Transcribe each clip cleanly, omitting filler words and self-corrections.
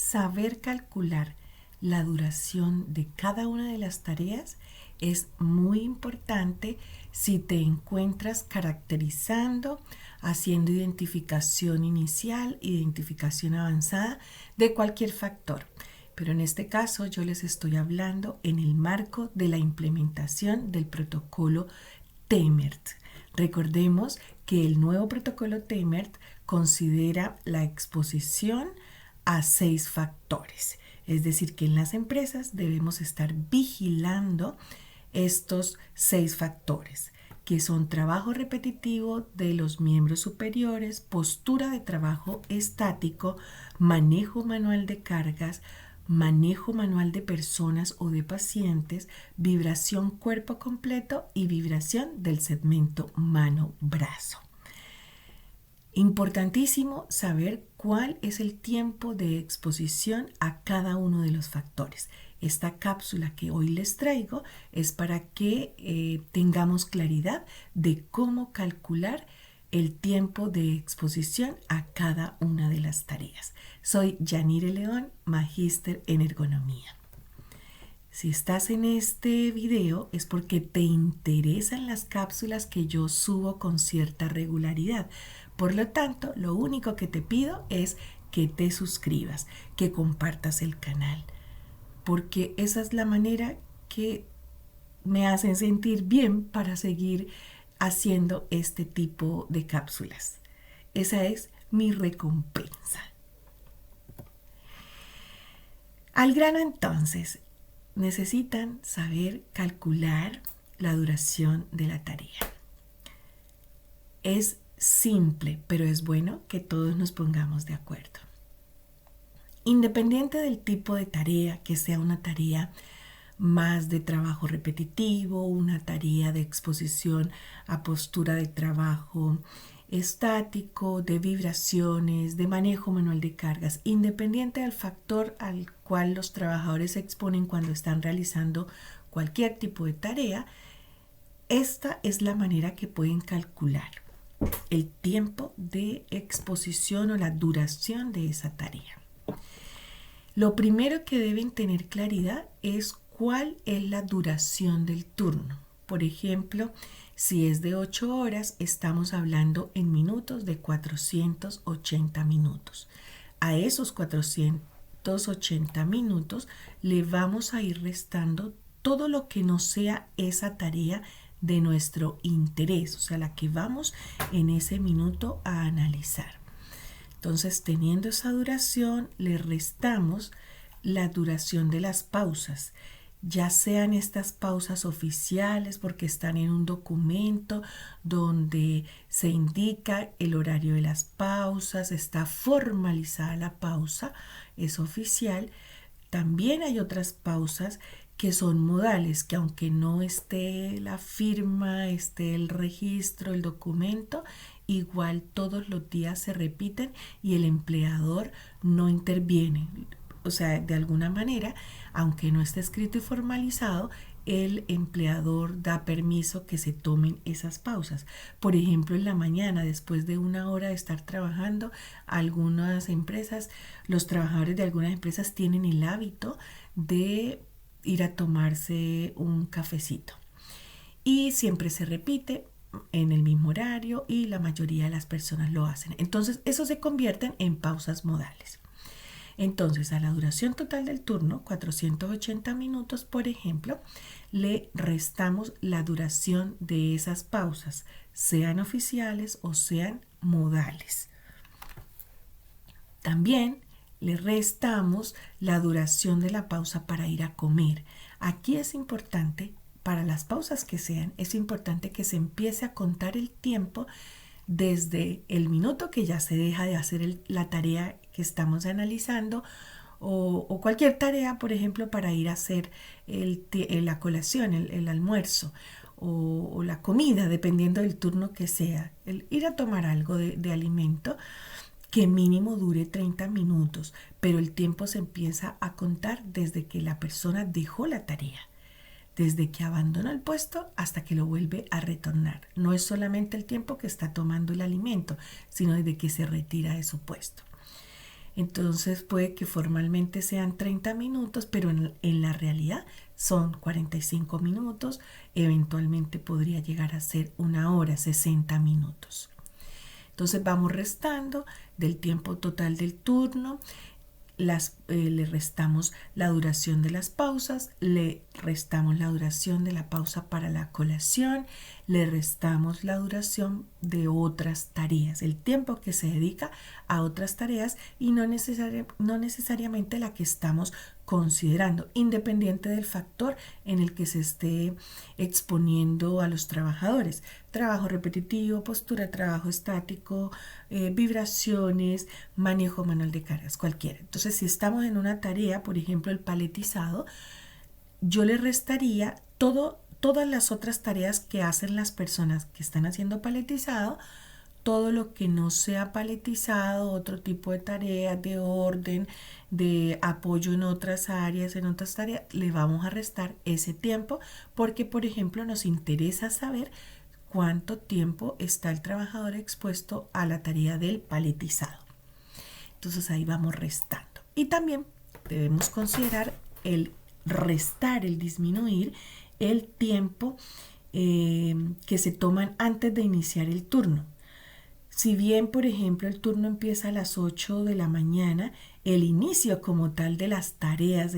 saber calcular la duración de cada una de las tareas es muy importante si te encuentras caracterizando, haciendo identificación inicial, identificación avanzada de cualquier factor. Pero en este caso yo les estoy hablando en el marco de la implementación del protocolo TEMERT. Recordemos que el nuevo protocolo TEMERT considera la exposición a 6 factores. Es decir, que en las empresas debemos estar vigilando estos 6 factores, que son trabajo repetitivo de los miembros superiores, postura de trabajo estático, manejo manual de cargas, manejo manual de personas o de pacientes, vibración cuerpo completo y vibración del segmento mano-brazo. Importantísimo saber cuál es el tiempo de exposición a cada uno de los factores. Esta cápsula que hoy les traigo es para que tengamos claridad de cómo calcular el tiempo de exposición a cada una de las tareas. Soy Yanire León, magíster en ergonomía. Si estás en este video es porque te interesan las cápsulas que yo subo con cierta regularidad. Por lo tanto, lo único que te pido es que te suscribas, que compartas el canal, porque esa es la manera que me hacen sentir bien para seguir haciendo este tipo de cápsulas. Esa es mi recompensa. Al grano entonces, necesitan saber calcular la duración de la tarea. Es simple, pero es bueno que todos nos pongamos de acuerdo. Independiente del tipo de tarea, que sea una tarea más de trabajo repetitivo, una tarea de exposición a postura de trabajo estático, de vibraciones, de manejo manual de cargas, independiente del factor al cual los trabajadores se exponen cuando están realizando cualquier tipo de tarea, esta es la manera que pueden calcular el tiempo de exposición o la duración de esa tarea. Lo primero que deben tener claridad es cuál es la duración del turno. Por ejemplo, si es de 8 horas, estamos hablando en minutos de 480 minutos. A esos 480 minutos le vamos a ir restando todo lo que no sea esa tarea de nuestro interés, o sea, la que vamos en ese minuto a analizar. Entonces, teniendo esa duración, le restamos la duración de las pausas, ya sean estas pausas oficiales porque están en un documento donde se indica el horario de las pausas, está formalizada la pausa, es oficial. También hay otras pausas que son modales, que aunque no esté la firma, esté el registro, el documento, igual todos los días se repiten y el empleador no interviene. O sea, de alguna manera, aunque no esté escrito y formalizado, el empleador da permiso que se tomen esas pausas. Por ejemplo, en la mañana, después de 1 hora de estar trabajando, algunas empresas, los trabajadores de algunas empresas tienen el hábito de ir a tomarse un cafecito. Y siempre se repite en el mismo horario y la mayoría de las personas lo hacen. Entonces, eso se convierten en pausas modales. Entonces, a la duración total del turno, 480 minutos, por ejemplo, le restamos la duración de esas pausas, sean oficiales o sean modales. También le restamos la duración de la pausa para ir a comer. Aquí es importante, para las pausas que sean, es importante que se empiece a contar el tiempo desde el minuto que ya se deja de hacer la tarea que estamos analizando o cualquier tarea, por ejemplo, para ir a hacer la colación, el almuerzo o la comida, dependiendo del turno que sea, el ir a tomar algo de alimento que mínimo dure 30 minutos, pero el tiempo se empieza a contar desde que la persona dejó la tarea. Desde que abandona el puesto hasta que lo vuelve a retornar. No es solamente el tiempo que está tomando el alimento, sino desde que se retira de su puesto. Entonces puede que formalmente sean 30 minutos, pero en la realidad son 45 minutos. Eventualmente podría llegar a ser 1 hora, 60 minutos. Entonces vamos restando del tiempo total del turno. Le restamos la duración de las pausas, le restamos la duración de la pausa para la colación, le restamos la duración de otras tareas, el tiempo que se dedica a otras tareas y no necesariamente la que estamos considerando, independiente del factor en el que se esté exponiendo a los trabajadores. Trabajo repetitivo, postura de trabajo estático, vibraciones, manejo manual de cargas, cualquiera. Entonces, si estamos en una tarea, por ejemplo, el paletizado, yo le restaría todas las otras tareas que hacen las personas que están haciendo paletizado, todo lo que no sea paletizado, otro tipo de tareas de orden, de apoyo en otras áreas, en otras tareas, le vamos a restar ese tiempo porque, por ejemplo, nos interesa saber cuánto tiempo está el trabajador expuesto a la tarea del paletizado. Entonces ahí vamos restando. Y también debemos considerar el restar, el disminuir el tiempo que se toman antes de iniciar el turno. Si bien, por ejemplo, el turno empieza a las 8 de la mañana, el inicio como tal de las tareas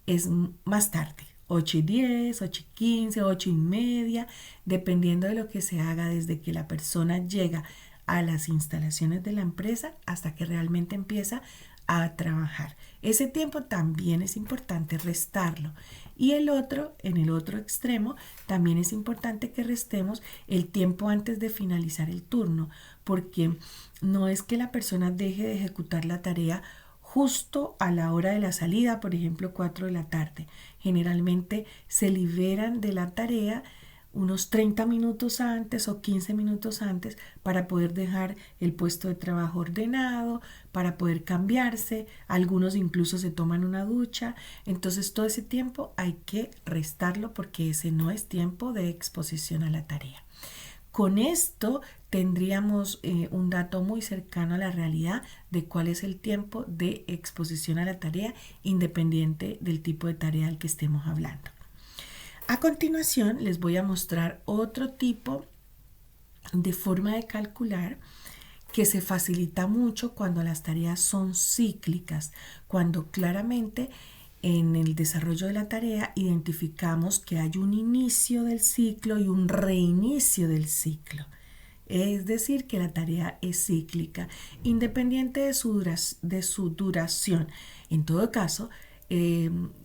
es más tarde, 8:10, 8:15, 8:30, dependiendo de lo que se haga desde que la persona llega a las instalaciones de la empresa hasta que realmente empieza a trabajar. Ese tiempo también es importante restarlo. Y en el otro extremo, también es importante que restemos el tiempo antes de finalizar el turno, porque no es que la persona deje de ejecutar la tarea justo a la hora de la salida, por ejemplo, 4 de la tarde. Generalmente se liberan de la tarea unos 30 minutos antes o 15 minutos antes para poder dejar el puesto de trabajo ordenado, para poder cambiarse. Algunos incluso se toman una ducha. Entonces todo ese tiempo hay que restarlo porque ese no es tiempo de exposición a la tarea. Con esto tendríamos un dato muy cercano a la realidad de cuál es el tiempo de exposición a la tarea independiente del tipo de tarea al que estemos hablando. A continuación les voy a mostrar otro tipo de forma de calcular que se facilita mucho cuando las tareas son cíclicas, cuando claramente en el desarrollo de la tarea identificamos que hay un inicio del ciclo y un reinicio del ciclo. Es decir, que la tarea es cíclica, independiente de su duración. En todo caso,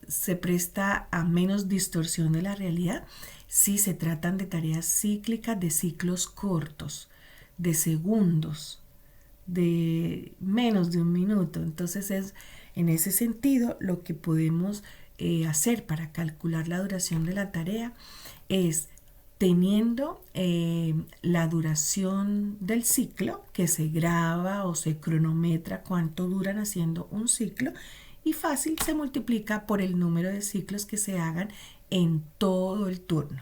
se presta a menos distorsión de la realidad si se tratan de tareas cíclicas de ciclos cortos, de segundos, de menos de un minuto. Entonces es en ese sentido lo que podemos hacer para calcular la duración de la tarea es teniendo la duración del ciclo que se graba o se cronometra cuánto duran haciendo un ciclo y fácil se multiplica por el número de ciclos que se hagan en todo el turno.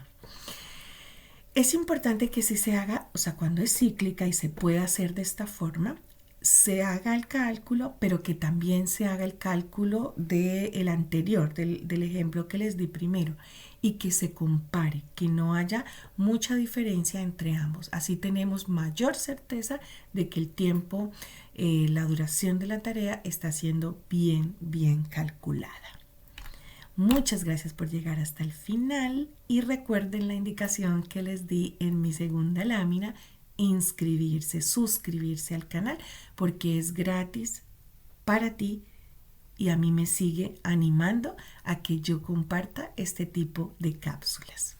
Es importante que si se haga, o sea, cuando es cíclica y se puede hacer de esta forma, se haga el cálculo, pero que también se haga el cálculo del anterior, del ejemplo que les di primero, y que se compare, que no haya mucha diferencia entre ambos. Así tenemos mayor certeza de que el tiempo, la duración de la tarea está siendo bien calculada. Muchas gracias por llegar hasta el final y recuerden la indicación que les di en mi segunda lámina, inscribirse, suscribirse al canal porque es gratis para ti y a mí me sigue animando a que yo comparta este tipo de cápsulas.